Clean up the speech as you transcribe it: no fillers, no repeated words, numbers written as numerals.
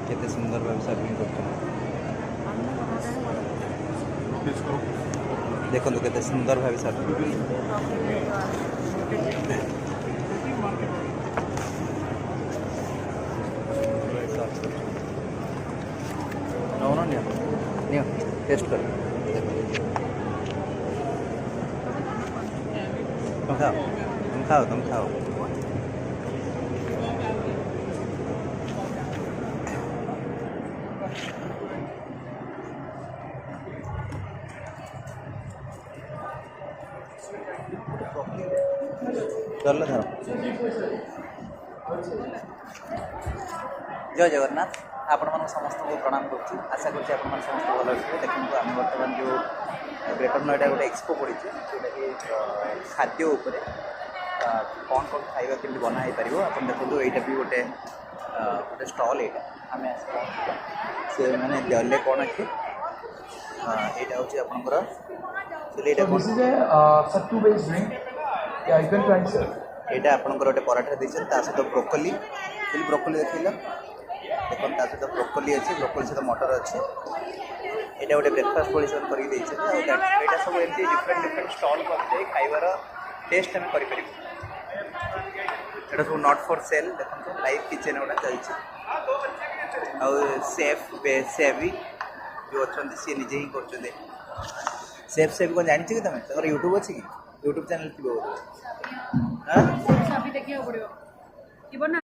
केते सुंदर भाव सर्विंग कर देखो केते सुंदर भाव सर्विंग टेस्ट कर तुम खाओ तुम खाओ चलो धर जय जगन्नाथ आपण मान समस्त को प्रणाम करुँ आशा करुँ समस्त भल रही देखो आम बर्तमान जो ग्रेटर नोएडा गोटे एक्सपो पड़ी जोटा कि खाद्य उपर कौन कौन खाଇବା केमती बना हो पार आप देखो यहाँ भी गोटे गोटे स्टल यहाँ आम से मैंने दिल्ली कौन अच्छे यहाँ हूँ आपंकर यहाँ आपंकर गोटे पराठा देते सहित ब्रोकोली चिली ब्रोकोली देखेल देखो सहित ब्रोकोली अच्छे ब्रोकोली सहित मटर अच्छे यहाँ गोटे ब्रेकफास्ट भाई सब करके यहाँ सब एमती डिफरेंट डिफरेंट स्टल कर खाइबार टेस्ट आम कर सब नॉट फॉर सेल देखो लाइव किचन गुड़ा चलती सेफ जो अच्छा सी निजे ही कर सेफ कौन जानी कि तुम यूट्यूब अच्छी कि यूट्यूब चैनल थी